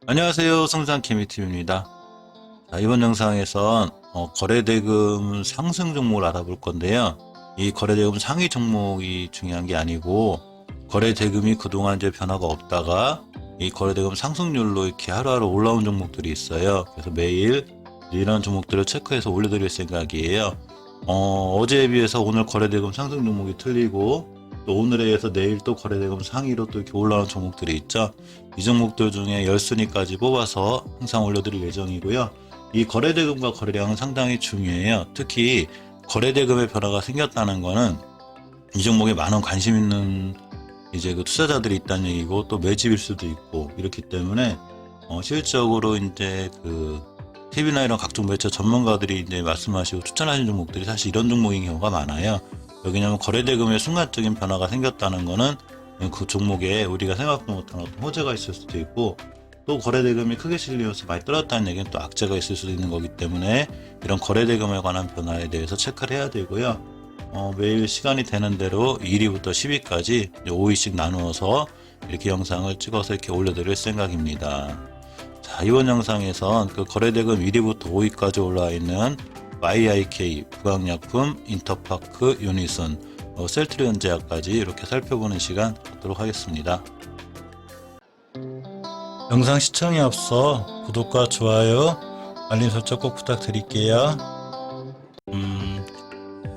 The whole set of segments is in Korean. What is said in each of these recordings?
안녕하세요. 성장케미팀입니다. 자, 이번 영상에선 거래대금 상승 종목을 알아볼 건데요. 이 거래대금 상위 종목이 중요한 게 아니고 거래대금이 그동안 이제 변화가 없다가 이 거래대금 상승률로 이렇게 하루하루 올라온 종목들이 있어요. 그래서 매일 이런 종목들을 체크해서 올려드릴 생각이에요. 어제에 비해서 오늘 거래대금 상승 종목이 틀리고 또 오늘에 의해서 내일 또 거래대금 상위로 또 이렇게 올라온 종목들이 있죠. 이 종목들 중에 10순위까지 뽑아서 항상 올려드릴 예정이고요. 이 거래대금과 거래량은 상당히 중요해요. 특히 거래대금의 변화가 생겼다는 거는 이 종목에 많은 관심 있는 이제 그 투자자들이 있다는 얘기고 또 매집일 수도 있고 이렇기 때문에 실적으로 이제 그 TV나 이런 각종 매체 전문가들이 이제 말씀하시고 추천하신 종목들이 사실 이런 종목인 경우가 많아요. 왜냐하면 거래대금의 순간적인 변화가 생겼다는 거는 그 종목에 우리가 생각도 못한 어떤 호재가 있을 수도 있고 또 거래대금이 크게 실리면서 많이 떨어졌다는 얘기는 또 악재가 있을 수도 있는 거기 때문에 이런 거래대금에 관한 변화에 대해서 체크를 해야 되고요. 매일 시간이 되는 대로 1위부터 10위까지 5위씩 나누어서 이렇게 영상을 찍어서 이렇게 올려드릴 생각입니다. 자, 이번 영상에선 그 거래대금 1위부터 5위까지 올라와 있는 YIK, 부강약품, 인터파크, 유니슨, 셀트리온제약까지 이렇게 살펴보는 시간 갖도록 하겠습니다. 영상 시청에 앞서 구독과 좋아요, 알림 설정 꼭 부탁드릴게요.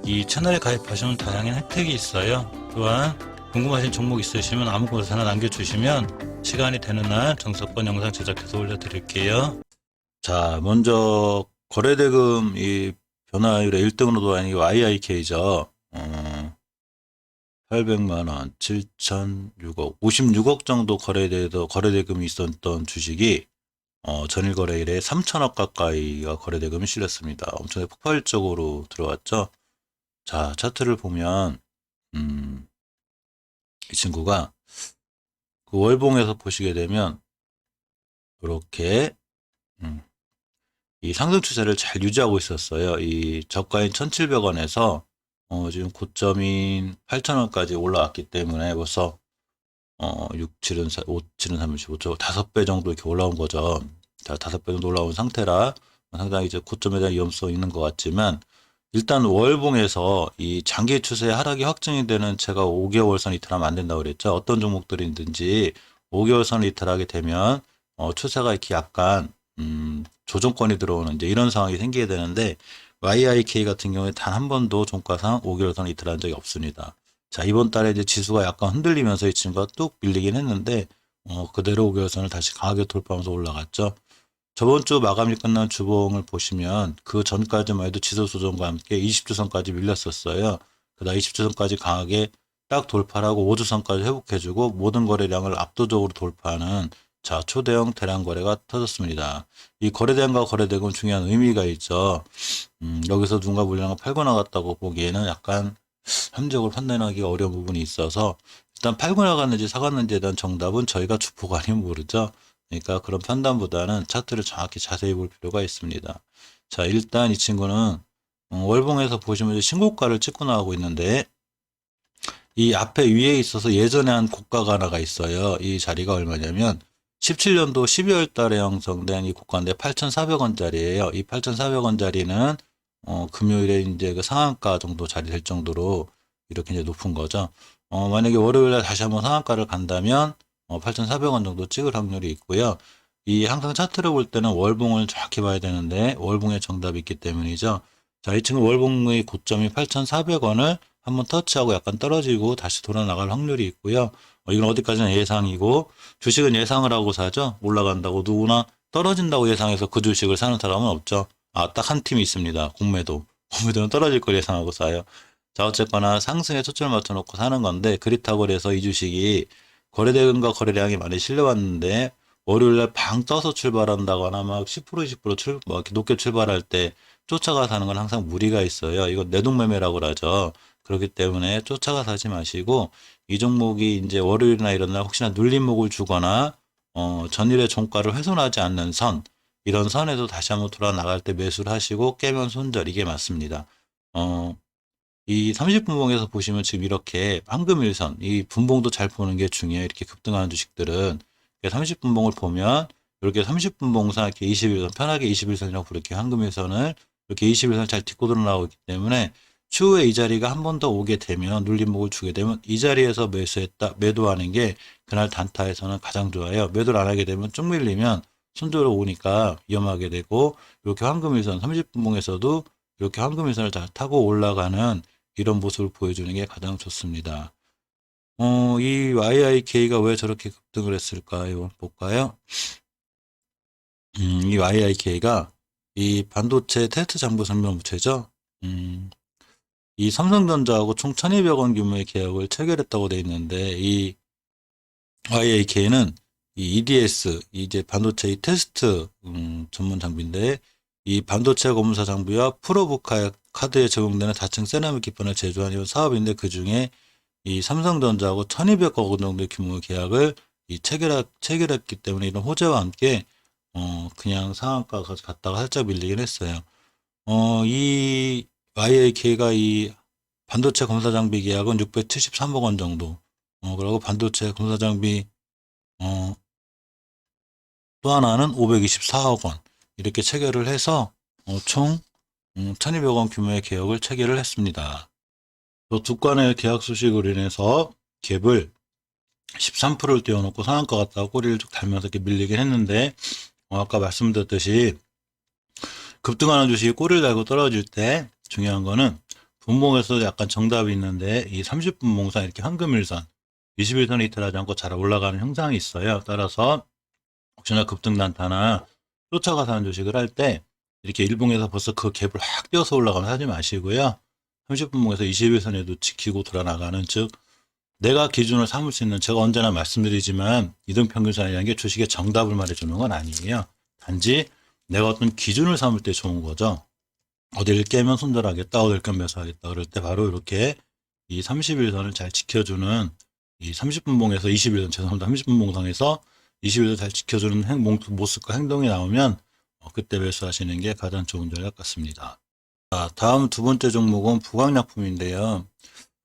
이 채널에 가입하시면 다양한 혜택이 있어요. 또한 궁금하신 종목 있으시면 아무것이나 남겨주시면 시간이 되는 날 정석권 영상 제작해서 올려드릴게요. 자, 먼저 거래대금 이 변화율의 1등으로도 아닌 YIK죠. 800만원, 7,006억, 56억 정도 거래대금이 있었던 주식이 전일 거래일에 3천억 가까이가 거래대금이 실렸습니다. 엄청 폭발적으로 들어왔죠. 자, 차트를 보면 이 친구가 그 월봉에서 보시게 되면 이렇게 이 상승 추세를 잘 유지하고 있었어요. 이 저가인 1,700원에서 지금 고점인 8,000원까지 올라왔기 때문에 벌써 6, 7은 4, 5, 7은 35죠. 5배 정도 이렇게 올라온 거죠. 자, 5배 정도 올라온 상태라 상당히 이제 고점에 대한 위험성이 있는 것 같지만 일단 월봉에서 이 장기 추세 하락이 확정이 되는 제가 5개월선 이탈하면 안 된다고 그랬죠. 어떤 종목들이든지 5개월선 이탈하게 되면 추세가 이렇게 약간 조정권이 들어오는 이제 이런 상황이 생기게 되는데 YIK 같은 경우에 단 한 번도 종가상 5개월선 이탈한 적이 없습니다. 자, 이번 달에 이제 지수가 약간 흔들리면서 이 친구가 뚝 밀리긴 했는데 그대로 5개월선을 다시 강하게 돌파하면서 올라갔죠. 저번 주 마감이 끝난 주봉을 보시면 그 전까지만 해도 지수 조정과 함께 20주선까지 밀렸었어요. 그다음 20주선까지 강하게 딱 돌파를 하고 5주선까지 회복해주고 모든 거래량을 압도적으로 돌파하는 자, 초대형 대량 거래가 터졌습니다. 이 거래량과 거래대금 중요한 의미가 있죠. 여기서 누군가 물량을 팔고 나갔다고 보기에는 약간 합리적으로 판단하기가 어려운 부분이 있어서 일단 팔고 나갔는지 사갔는지에 대한 정답은 저희가 주포가 아니면 모르죠. 그러니까 그런 판단보다는 차트를 정확히 자세히 볼 필요가 있습니다. 자, 일단 이 친구는 월봉에서 보시면 이제 신고가를 찍고 나가고 있는데 이 앞에 위에 있어서 예전에 한 고가가 하나가 있어요. 이 자리가 얼마냐면 17년도 12월 달에 형성된 이 고가인데 8,400원짜리예요. 이 8,400원짜리는 금요일에 이제 그 상한가 정도 자리 될 정도로 이렇게 이제 높은 거죠. 만약에 월요일에 다시 한번 상한가를 간다면 8,400원 정도 찍을 확률이 있고요. 이 항상 차트를 볼 때는 월봉을 정확히 봐야 되는데 월봉에 정답이 있기 때문이죠. 자, 이 친구 월봉의 고점이 8,400원을 한번 터치하고 약간 떨어지고 다시 돌아 나갈 확률이 있고요. 이건 어디까지나 예상이고 주식은 예상을 하고 사죠. 올라간다고 누구나 떨어진다고 예상해서 그 주식을 사는 사람은 없죠. 아, 딱 한 팀이 있습니다. 공매도. 공매도는 떨어질 걸 예상하고 사요. 자, 어쨌거나 상승에 초점을 맞춰놓고 사는 건데 그렇다고 해서 이 주식이 거래대금과 거래량이 많이 실려왔는데 월요일날 방 떠서 출발한다거나 막 10% 20% 뭐 이렇게 높게 출발할 때 쫓아가 사는 건 항상 무리가 있어요. 이건 내동매매라고 하죠. 그렇기 때문에 쫓아가 사지 마시고 이 종목이 이제 월요일이나 이런 날 혹시나 눌림목을 주거나 전일의 종가를 훼손하지 않는 선 이런 선에서 다시 한번 돌아 나갈 때 매수를 하시고 깨면 손절 이게 맞습니다. 이 30분봉에서 보시면 지금 이렇게 황금일선 이 분봉도 잘 보는 게 중요해요. 이렇게 급등하는 주식들은 30분봉을 보면 이렇게 30분 봉상 이렇게 21선 편하게 21선이라고 부를게요. 황금일선을 이렇게 21선 잘 딛고 들어나오고 있기 때문에 추후에 이 자리가 한 번 더 오게 되면 눌림목을 주게 되면 이 자리에서 매도하는 게 그날 단타에서는 가장 좋아요. 매도를 안 하게 되면 쭉 밀리면 손절로 오니까 위험하게 되고 이렇게 황금일선 30분 봉에서도 이렇게 황금일선을 잘 타고 올라가는 이런 모습을 보여주는 게 가장 좋습니다. 이 YIK가 왜 저렇게 급등을 했을까요? 볼까요? 이 YIK가 이 반도체 테스트 장부 설명부채죠. 이 삼성전자하고 총 1200원 규모의 계약을 체결했다고 되어 있는데 이 YAK는 이 EDS 이제 반도체 테스트 전문 장비인데 이 반도체 검사 장비와 프로브 카드에 적용되는 다층 세라믹 기판을 제조하는 사업인데 그 중에 이 삼성전자하고 1200억 원 정도의 규모의 계약을 체결했기 때문에 이런 호재와 함께 그냥 상한가가 갔다가 살짝 밀리긴 했어요. 이 YAK가 이 반도체 검사 장비 계약은 673억 원 정도. 그리고 반도체 검사 장비 또 하나는 524억 원 이렇게 체결을 해서 총 1200원 규모의 계약을 체결을 했습니다. 또 두 건의 계약 소식으로 인해서 갭을 13%를 띄워놓고 상한가 갔다가 꼬리를 쭉 달면서 이렇게 밀리긴 했는데 아까 말씀드렸듯이 급등하는 주식이 꼬리를 달고 떨어질 때 중요한 거는 분봉에서 약간 정답이 있는데 이 30분 봉상 이렇게 황금일선 21선이 이탈하지 않고 잘 올라가는 형상이 있어요. 따라서 혹시나 급등 단타나 쫓아가서 하는 주식을 할 때 이렇게 일봉에서 벌써 그 갭을 확 띄어서 올라가면 하지 마시고요. 30분봉에서 21선에도 지키고 돌아나가는 즉 내가 기준을 삼을 수 있는 제가 언제나 말씀드리지만 이등평균선이라는 게 주식의 정답을 말해주는 건 아니에요. 단지 내가 어떤 기준을 삼을 때 좋은 거죠. 어디를 깨면 손절하겠다, 어디를 깨면 매수하겠다. 그럴 때 바로 이렇게 이 31선을 잘 지켜주는 이 30분봉에서 21선, 죄송합니다. 30분봉상에서 21선 잘 지켜주는 모습과 행동이 나오면 그때 매수하시는 게 가장 좋은 전략 같습니다. 자, 다음 두 번째 종목은 부강약품인데요.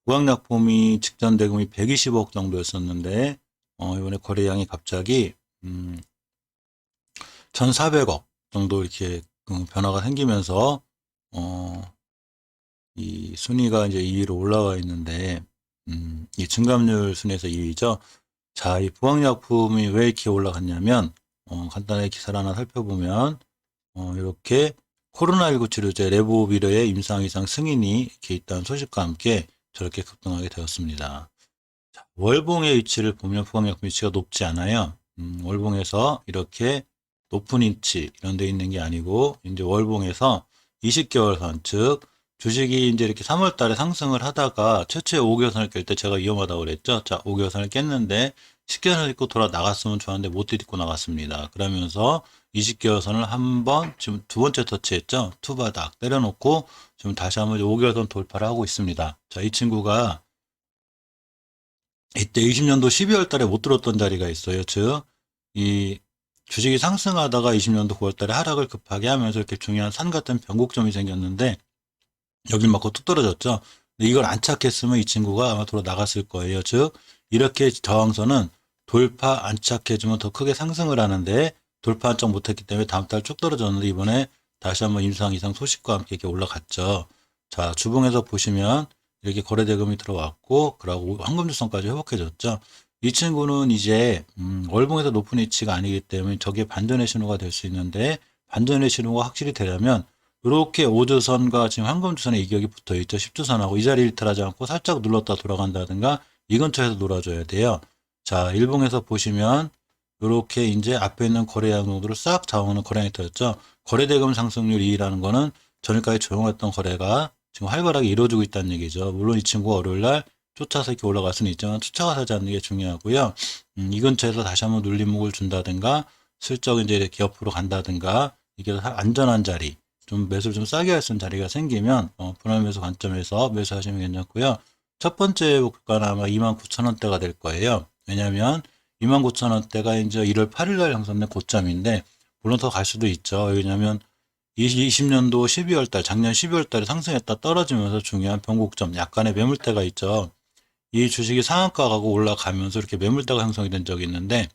부강약품이 직전 대금이 120억 정도였었는데 이번에 거래량이 갑자기 1,400억 정도 이렇게 변화가 생기면서 이 순위가 이제 2위로 올라와 있는데 이 증감률 순위에서 2위죠. 자, 이 부강약품이 왜 이렇게 올라갔냐면 간단하게 기사를 하나 살펴보면 이렇게 코로나19 치료제 레보비르의 임상 이상 승인이 이렇게 있다는 소식과 함께 저렇게 급등하게 되었습니다. 자, 월봉의 위치를 보면 부강약품 위치가 높지 않아요. 월봉에서 이렇게 높은 위치 이런 데 있는 게 아니고 이제 월봉에서 20개월 선, 즉 주식이 이제 이렇게 3월 달에 상승을 하다가 최초의 5개월선을 깰 때 제가 위험하다고 그랬죠. 자, 5개월선을 깼는데 10개월선을 딛고 돌아 나갔으면 좋았는데 못 딛고 나갔습니다. 그러면서 20개월선을 한번 지금 두 번째 터치했죠. 투바닥 때려놓고 지금 다시 한번 5개월선 돌파를 하고 있습니다. 자, 이 친구가 이때 20년도 12월 달에 못 들었던 자리가 있어요. 즉, 이 주식이 상승하다가 20년도 9월 달에 하락을 급하게 하면서 이렇게 중요한 산 같은 변곡점이 생겼는데 여길 맞고 뚝 떨어졌죠. 근데 이걸 안 착했으면 이 친구가 아마 돌아 나갔을 거예요. 즉, 이렇게 저항선은 돌파 안 착해주면 더 크게 상승을 하는데 돌파 한쪽 못했기 때문에 다음 달 쭉 떨어졌는데 이번에 다시 한번 임상 이상 소식과 함께 이렇게 올라갔죠. 자, 주봉에서 보시면 이렇게 거래대금이 들어왔고 그러고 황금주선까지 회복해졌죠. 이 친구는 이제 월봉에서 높은 위치가 아니기 때문에 저게 반전의 신호가 될 수 있는데 반전의 신호가 확실히 되려면 이렇게 5주선과 지금 황금주선의 이격이 붙어 있죠. 10주선하고 이 자리 일탈하지 않고 살짝 눌렀다 돌아간다든가 이 근처에서 놀아줘야 돼요. 자, 일봉에서 보시면 이렇게 이제 앞에 있는 거래량 정도를 싹 잡아먹는 거래량이 터졌죠. 거래대금 상승률 2라는 거는 전일까지 조용했던 거래가 지금 활발하게 이루어지고 있다는 얘기죠. 물론 이 친구가 월요일날 쫓아서 이렇게 올라갈 수는 있지만 쫓아가서 하지 않는 게 중요하고요. 이 근처에서 다시 한번 눌림목을 준다든가 슬쩍 이제 이렇게 옆으로 간다든가 이게 안전한 자리 좀 매수를 좀 싸게 할 수 있는 자리가 생기면 분할 매수 관점에서 매수하시면 괜찮고요. 첫 번째 목표가는 아마 29,000원대가 될 거예요. 왜냐하면 29,000원대가 이제 1월 8일 날 형성된 고점인데 물론 더 갈 수도 있죠. 왜냐하면 20년도 12월 달, 작년 12월 달에 상승했다 떨어지면서 중요한 변곡점, 약간의 매물대가 있죠. 이 주식이 상한가 가고 올라가면서 이렇게 매물대가 형성이 된 적이 있는데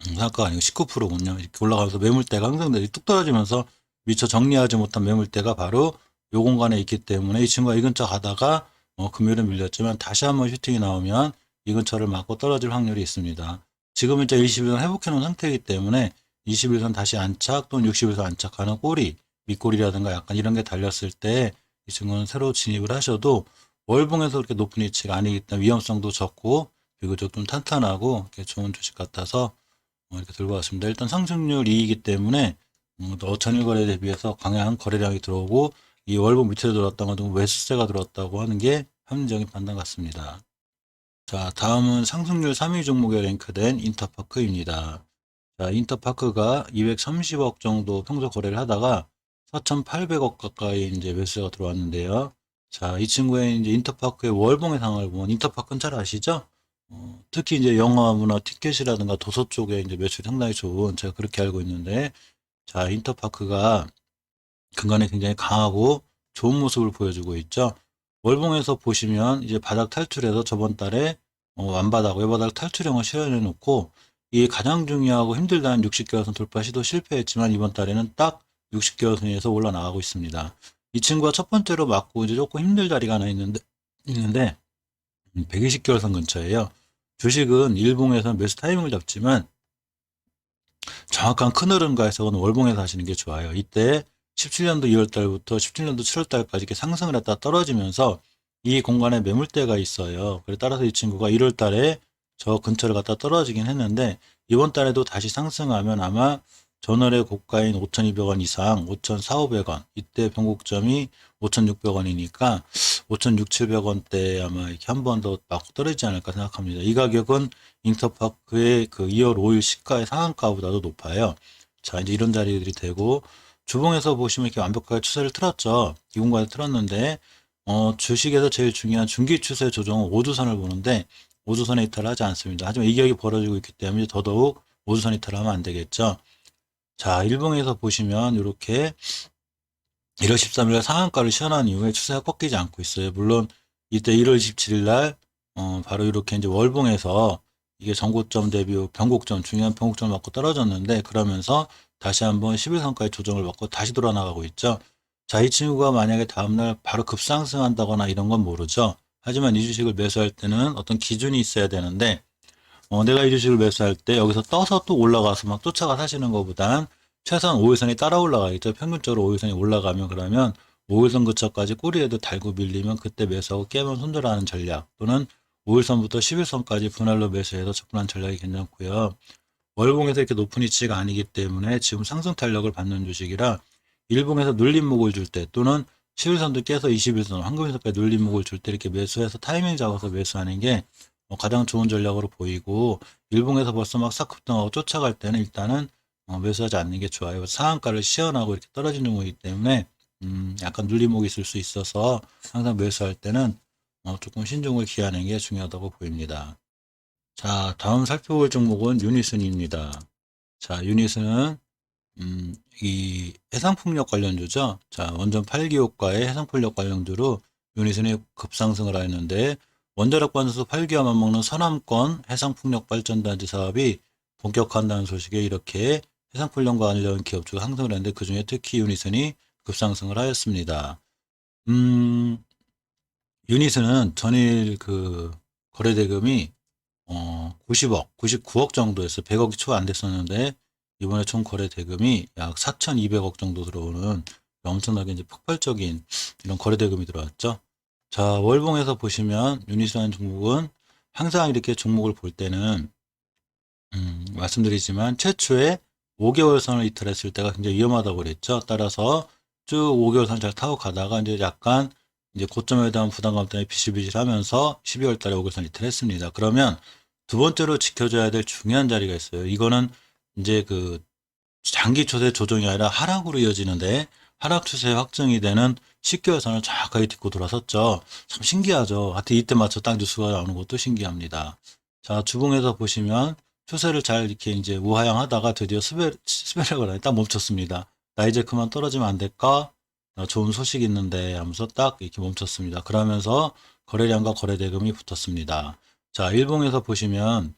상한가가 아니고 19%군요. 이렇게 올라가면서 매물대가 항상 뚝 떨어지면서 미처 정리하지 못한 매물대가 바로 요 공간에 있기 때문에 이 친구가 이 근처 가다가 금요일에 밀렸지만 다시 한번 슈팅이 나오면 이 근처를 맞고 떨어질 확률이 있습니다. 지금 이제 21선 회복해 놓은 상태이기 때문에 21선 다시 안착 또는 60일선 안착하는 꼬리, 밑꼬리라든가 약간 이런 게 달렸을 때 이 친구는 새로 진입을 하셔도 월봉에서 그렇게 높은 위치가 아니기 때문에 위험성도 적고 비교적 좀 탄탄하고 이렇게 좋은 주식 같아서 이렇게 들고 왔습니다. 일단 상승률 2이기 때문에 전일 거래 대비해서 강한 거래량이 들어오고 이 월봉 밑에 들어왔던 것도 매수세가 들어왔다고 하는 게 합리적인 판단 같습니다. 자, 다음은 상승률 3위 종목에 랭크된 인터파크입니다. 자, 인터파크가 230억 정도 평소 거래를 하다가 4,800억 가까이 이제 매수세가 들어왔는데요. 자, 이 친구의 이제 인터파크의 월봉의 상황을 보면 인터파크는 잘 아시죠? 특히 이제 영화문화 티켓이라든가 도서 쪽에 이제 매출이 상당히 좋은 제가 그렇게 알고 있는데 자, 인터파크가 근간에 굉장히 강하고 좋은 모습을 보여주고 있죠. 월봉에서 보시면 이제 바닥 탈출해서 저번 달에 완바닥, 외바닥 탈출형을 실현해 놓고 이 가장 중요하고 힘들다는 60개월선 돌파 시도 실패했지만 이번 달에는 딱 60개월선에서 올라나가고 있습니다. 이 친구가 첫 번째로 맞고 이제 조금 힘들 자리가 하나 있는데 120개월선 근처예요. 주식은 일봉에서 매수 타이밍을 잡지만 정확한 큰 흐름과 해석은 월봉에서 하시는 게 좋아요. 이때 17년도 2월 달부터 17년도 7월 달까지 이렇게 상승을 했다 떨어지면서 이 공간에 매물대가 있어요. 그래 따라서 이 친구가 1월 달에 저 근처를 갔다 떨어지긴 했는데 이번 달에도 다시 상승하면 아마 전월의 고가인 5,200원 이상 5,400~500원 이때 변곡점이 5,600원이니까 5,600~700원대 아마 이렇게 한 번 더 맞고 떨어지지 않을까 생각합니다. 이 가격은 인터파크의 그 2월 5일 시가의 상한가보다도 높아요. 자, 이제 이런 자리들이 되고, 주봉에서 보시면 이렇게 완벽하게 추세를 틀었죠. 이 공간에 틀었는데, 주식에서 제일 중요한 중기 추세 조정은 5주선을 보는데, 5주선에 이탈을 하지 않습니다. 하지만 이 가격이 벌어지고 있기 때문에 더더욱 5주선 이탈을 하면 안 되겠죠. 자, 일봉에서 보시면 이렇게 1월 13일 상한가를 시연한 이후에 추세가 꺾이지 않고 있어요. 물론 이때 1월 27일 날 바로 이렇게 이제 월봉에서 이게 전고점 대비 변곡점 중요한 변곡점을 맞고 떨어졌는데 그러면서 다시 한번 11선까지 조정을 받고 다시 돌아나가고 있죠. 자, 이 친구가 만약에 다음날 바로 급상승한다거나 이런 건 모르죠. 하지만 이 주식을 매수할 때는 어떤 기준이 있어야 되는데 내가 이 주식을 매수할 때 여기서 떠서 또 올라가서 막 쫓아가 사시는 것보단 최소한 5일선이 따라 올라가겠죠. 평균적으로 5일선이 올라가면 그러면 5일선 근처까지 꼬리에도 달고 밀리면 그때 매수하고 깨면 손절하는 전략 또는 5일선부터 10일선까지 분할로 매수해서 접근하는 전략이 괜찮고요. 월봉에서 이렇게 높은 위치가 아니기 때문에 지금 상승 탄력을 받는 주식이라 일봉에서 눌림목을 줄 때 또는 11선도 깨서 21선, 황금선까지 눌림목을 줄 때 이렇게 매수해서 타이밍 잡아서 매수하는 게 가장 좋은 전략으로 보이고 일봉에서 벌써 막 싹 급등하고 쫓아갈 때는 일단은 매수하지 않는 게 좋아요. 상한가를 시연하고 이렇게 떨어지는 거기 때문에 약간 눌림목이 있을 수 있어서 항상 매수할 때는 조금 신중을 기하는 게 중요하다고 보입니다. 자, 다음 살펴볼 종목은 유니슨입니다. 자, 유니슨은 이 해상풍력 관련주죠. 자, 원전 8기 효과의 해상풍력 관련주로 유니슨이 급상승을 하였는데 원자력 발전소 8기와 맞먹는 서남권 해상풍력 발전단지 사업이 본격화한다는 소식에 이렇게 해상풍력과 관련 기업주가 상승을 했는데 그중에 특히 유니슨이 급상승을 하였습니다. 유니슨은 전일 그 거래대금이 90억, 99억 정도였어요. 100억이 초과 안 됐었는데 이번에 총 거래 대금이 약 4,200억 정도 들어오는 엄청나게 이제 폭발적인 이런 거래 대금이 들어왔죠. 자, 월봉에서 보시면 유니스라는 종목은 항상 이렇게 종목을 볼 때는 말씀드리지만 최초에 5개월 선을 이탈했을 때가 굉장히 위험하다고 그랬죠. 따라서 쭉 5개월 선 잘 타고 가다가 이제 약간 이제 고점에 대한 부담감 때문에 비실비실하면서 12월 달에 5개월 선 이탈했습니다. 그러면 두 번째로 지켜줘야 될 중요한 자리가 있어요. 이거는 이제 그 장기 추세 조정이 아니라 하락으로 이어지는데 하락 추세 확정이 되는 10개월 선을 정확하게 딛고 돌아섰죠. 참 신기하죠. 하여튼 이때 맞춰 딱 뉴스가 나오는 것도 신기합니다. 자, 주봉에서 보시면 추세를 잘 이렇게 이제 우하향하다가 드디어 스베렉을 하니 딱 멈췄습니다. 나 이제 그만 떨어지면 안 될까? 좋은 소식이 있는데 하면서 딱 이렇게 멈췄습니다. 그러면서 거래량과 거래대금이 붙었습니다. 자, 일봉에서 보시면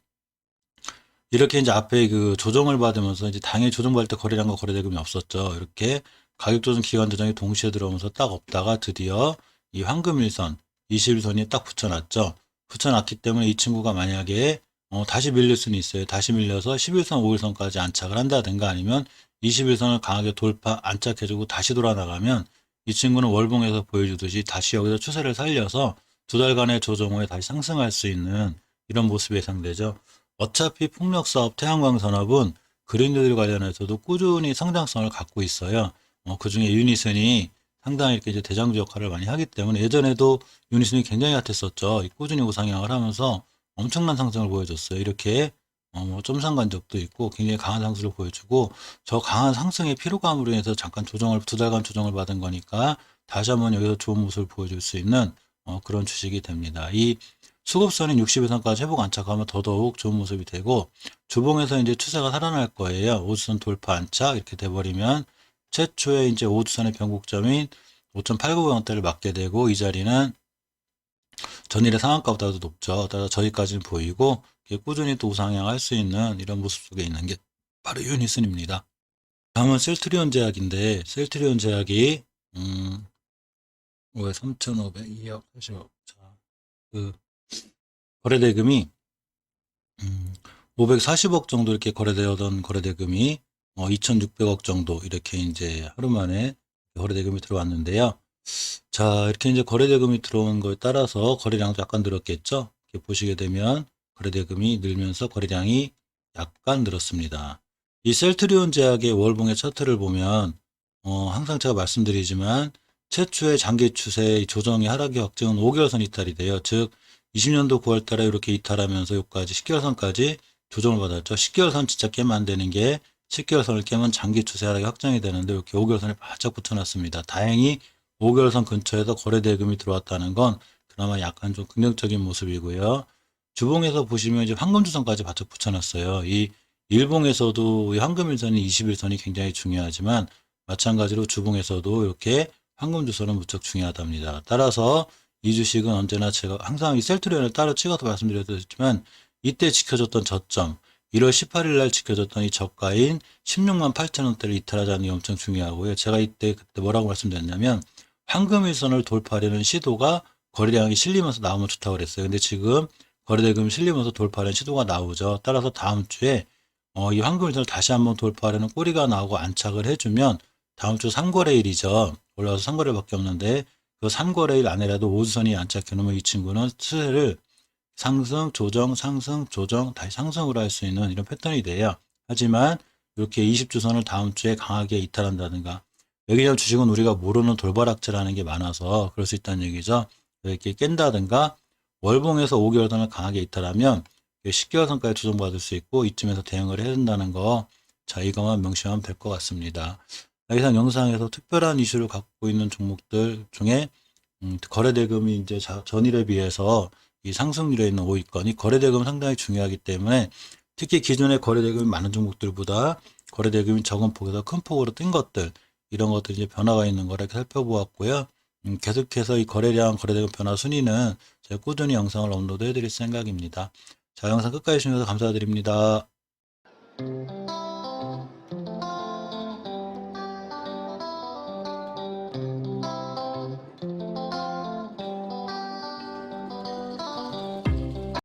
이렇게 이제 앞에 그 조정을 받으면서 이제 당연히 조정받을 때 거래량과 거래대금이 없었죠. 이렇게 가격 조정, 기간 조정이 동시에 들어오면서 딱 없다가 드디어 이 황금일선, 21선이 딱 붙여놨죠. 붙여놨기 때문에 이 친구가 만약에 다시 밀릴 수는 있어요. 다시 밀려서 11선, 5일선까지 안착을 한다든가 아니면 21선을 강하게 돌파, 안착해주고 다시 돌아나가면 이 친구는 월봉에서 보여주듯이 다시 여기서 추세를 살려서 두 달간의 조정 후에 다시 상승할 수 있는 이런 모습이 예상되죠. 어차피 풍력사업 태양광 산업은 그린딜 관련해서도 꾸준히 성장성을 갖고 있어요. 그 중에 유니슨이 상당히 이렇게 이제 대장주 역할을 많이 하기 때문에 예전에도 유니슨이 굉장히 핫했었죠. 꾸준히 우상향을 하면서 엄청난 상승을 보여줬어요. 이렇게 뭐 점상 적도 있고 굉장히 강한 상승을 보여주고 저 강한 상승의 피로감으로 인해서 잠깐 조정을 두 달간 조정을 받은 거니까 다시 한번 여기서 좋은 모습을 보여줄 수 있는 그런 주식이 됩니다. 이 수급선인 60일선까지 회복 안착하면 더더욱 좋은 모습이 되고 주봉에서 이제 추세가 살아날 거예요. 5주선 돌파 안착 이렇게 돼버리면 최초의 이제 5주선의 변곡점인 5.890원대를 맞게 되고 이 자리는 전일의 상한가보다도 높죠. 따라서 저기까지는 보이고 꾸준히 또 우상향할 수 있는 이런 모습 속에 있는 게 바로 유니슨입니다. 다음은 셀트리온 제약인데 셀트리온 제약이 왜 3,502억 40억 자, 그 거래대금이 540억 정도 이렇게 거래되던 거래대금이 2,600억 정도 이렇게 이제 하루 만에 거래대금이 들어왔는데요. 자, 이렇게 이제 거래대금이 들어온 거에 따라서 거래량도 약간 늘었겠죠. 이렇게 보시게 되면 거래대금이 늘면서 거래량이 약간 늘었습니다. 이 셀트리온 제약의 월봉의 차트를 보면 항상 제가 말씀드리지만 최초의 장기 추세 조정의 하락의 확증은 5개월선 이탈이 돼요. 즉 20년도 9월 달에 이렇게 이탈하면서 여기까지 10개월선까지 조정을 받았죠. 10개월선 진짜 깨면 안 되는 게 10개월선을 깨면 장기 추세 하락이 확정이 되는데 이렇게 5개월선에 바짝 붙여놨습니다. 다행히 5개월선 근처에서 거래대금이 들어왔다는 건 그나마 약간 좀 긍정적인 모습이고요. 주봉에서 보시면 이제 황금주선까지 바짝 붙여놨어요. 이 일봉에서도 이 황금일선이 21선이 굉장히 중요하지만 마찬가지로 주봉에서도 이렇게 황금주선은 무척 중요하답니다. 따라서 이 주식은 언제나 제가 항상 이 셀트리온을 따로 찍어서 말씀드렸지만 이때 지켜줬던 저점 1월 18일 날 지켜줬던 이 저가인 16만 8천 원대를 이탈하자는 게 엄청 중요하고요. 제가 이때 그때 뭐라고 말씀드렸냐면 황금일선을 돌파하려는 시도가 거래량이 실리면서 나오면 좋다고 그랬어요. 근데 지금 거래대금이 실리면서 돌파하려는 시도가 나오죠. 따라서 다음 주에 이 황금일선을 다시 한번 돌파하려는 꼬리가 나오고 안착을 해주면 다음 주 3거래일이죠. 올라와서 3거래일밖에 없는데 그 3거래일 안에라도 5주선이 안착해 놓으면 이 친구는 추세를 상승, 조정, 상승, 조정, 다시 상승으로 할 수 있는 이런 패턴이 돼요. 하지만 이렇게 20주선을 다음 주에 강하게 이탈한다든가 여기저기 주식은 우리가 모르는 돌발악재라는 게 많아서 그럴 수 있다는 얘기죠. 이렇게 깬다든가 월봉에서 5개월선을 강하게 이탈하면 10개월선까지 조정받을 수 있고 이쯤에서 대응을 해야 된다는 거 자 이것만 명심하면 될 것 같습니다. 이상 영상에서 특별한 이슈를 갖고 있는 종목들 중에 거래대금이 이제 전일에 비해서 이 상승률에 있는 5위권, 이 거래대금 상당히 중요하기 때문에 특히 기존에 거래대금이 많은 종목들보다 거래대금이 적은 폭에서 큰 폭으로 뛴 것들, 이런 것들이 이제 변화가 있는 거라 살펴보았고요. 계속해서 이 거래량, 거래대금 변화 순위는 제가 꾸준히 영상을 업로드 해드릴 생각입니다. 자, 영상 끝까지 시청해주셔서 감사드립니다.